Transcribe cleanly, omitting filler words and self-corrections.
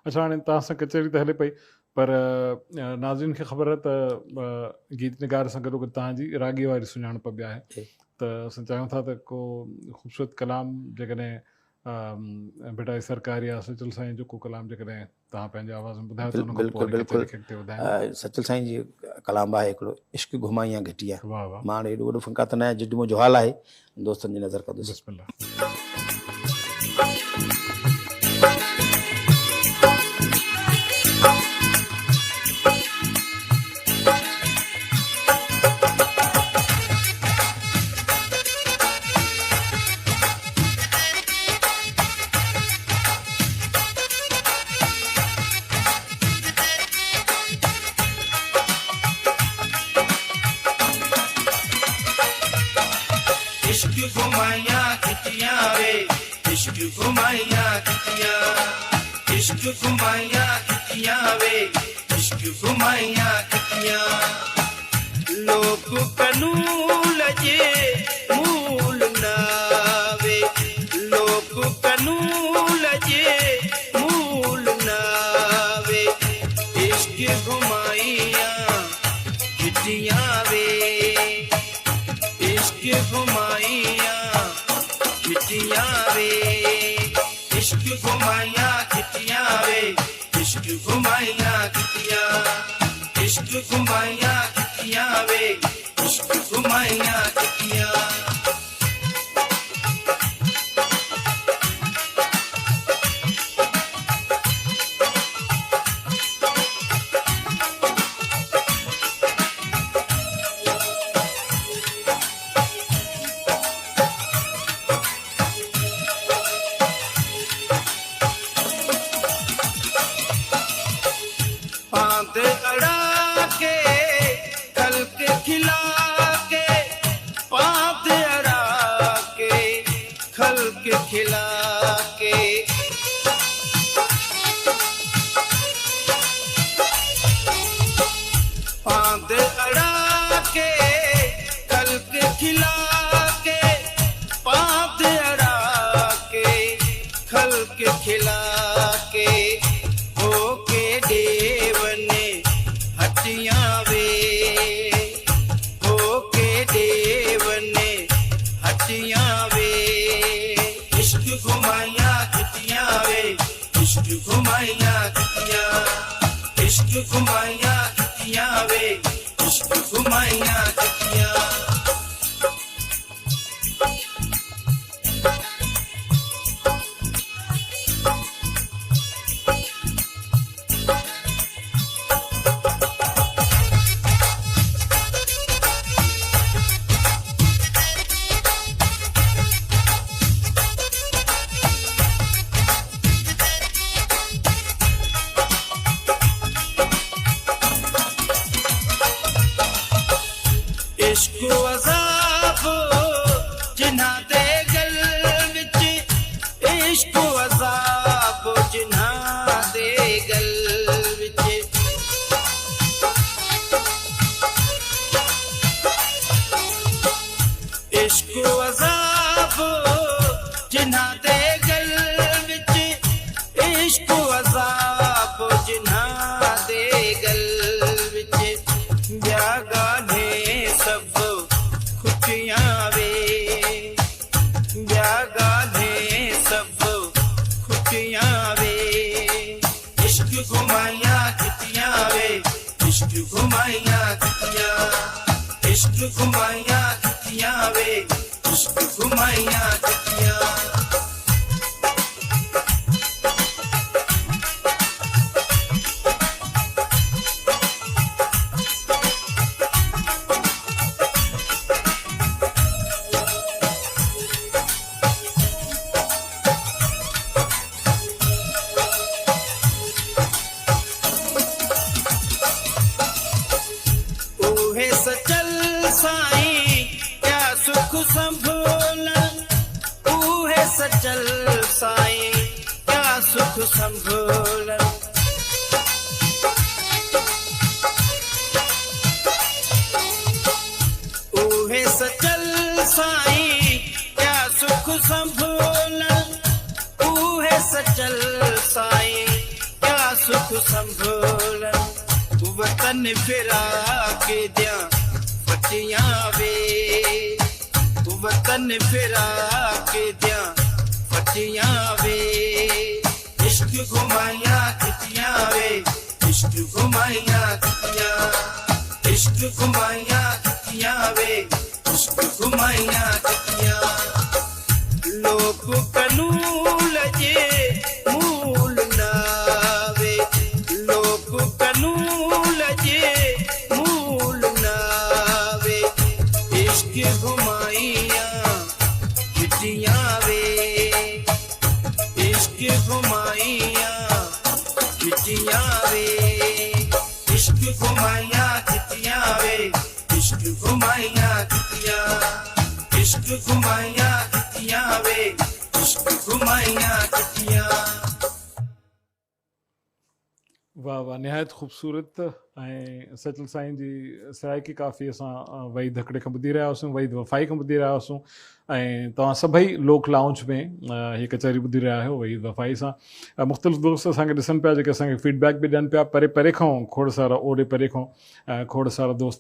अच्छा हाणे तव्हां सां कचहरी त हले पई पर नाज़रीन खे ख़बर आहे त गीत निगार सां गॾोगॾु तव्हांजी राॻी वारी सुञाणप बि आहे जी। त असां चाहियूं था त को ख़ूबसूरत कलाम जेकॾहिं बेटा सरकार या सचल साईं जो को कलाम जेकॾहिं तव्हां पंहिंजे आवाज़ में ॿुधायो त उन खां पोइ बिल्कुलु वरी बिल्कुलु कचहरी खे अॻिते वधायूं। सचल साईं जी कलाम आहे हिकिड़ो, इश्क घुमाइयां घटिया। वाह वाह, मां हाणे एॾो वॾो फ़नकार त न आहे, जिडमो जो हाल आहे दोस्तनि जी नज़र कंदुसि। बिस्मिल्लाह। इश्क घुमाइयां खिचियां वे, इश्क घुमाइयां खिचियां, इश्क घुमाइयां खिचियां वे, इश्क घुमाइयां खिचियां। लोक कनू लजे मूल नावे, लोक कनू लजे मूल नावे। इश्क घुमाइयां खिचियां वे, इश्क घुमाइयां खिचियां वे, इश्क घुमाइयां खिचियां वे, इश्क घुमाइयां खिचियां, इश्क घुमाइयां खिचियां वे, इश्क घुमाइयां खिचियां। पांद अड़ा के कल के खिला के, पांद अड़ा के खल के खिला के। पांद अड़ा के कल के खिला के, पांद अड़ा के खल के खिला के। होके देवने हटियां वे, होके देवने हटियां वे। इश्क घुमाइयां खिचियां वे, इश्क घुमाइयां खिचियां, इश्क घुमाइयां खिचियां वे, इश्क घुमाइयां खिचियां। इश्क अज़ाब जिन्हां दे गल विच, इश्क अज़ाब जिन्हां दे गल विच। इश्क अज़ाब जिन्हां दे गल विच, इश्क अज़ाब जिन्हां दे गल विच। ब्या गाने सब खुशियां वे, ब्या गाने सब खुशियां वे। इश्क घुमाइयां खिचियां वे, इश्क घुमाइयां खिचियां, इश्क घुमाइयां खिचियां वे, इश्क घुमाइयां खिचियां। ऊहे सचल साईं क्या सुख संभोलन, ऊहे सचल साईं क्या सुख संभोलन। ऊहे सचल साईं क्या सुख संभोलन, ऊहे सचल साईं क्या सुख संभोलन वतन फिरा के दिया फटियां वे वतन फिरा के दिया फटियां वे इश्क घुमाया कितियां वे इश्क घुमाया कितियां इश्क घुमाया कितियां वे इश्क घुमाया कितियां लोक कनू लजे मूल नावे लोक कनू लजे मूल नावे इश्क घुमाइया कितियां वे इश्क घुमाइया कितियां वे इश्क घुमाइया कितियां वे इश्क घुमाइया कितियां इश्क घुमाइया कितियां वे इश्क घुमाइया कितियां वाह वाह निहायत ख़ूबसूरत ऐं सचल साईं जी सराइकी काफ़ी असां वहीद धकड़े खां ॿुधी रहिया हुआसीं वहीद वफ़ाई खां ॿुधी रहिया हुआसीं ऐं तव्हां सभई लोक लाउंज में हीअ कचहरी ॿुधी रहिया आहियो वहीद वफ़ाई सां मुख़्तलिफ़ दोस्त असांखे ॾिसनि पिया जेके असांखे फीडबैक बि ॾियनि पिया परे परे खां खोड़ सारा ओॾे परे खां खोड़ सारा दोस्त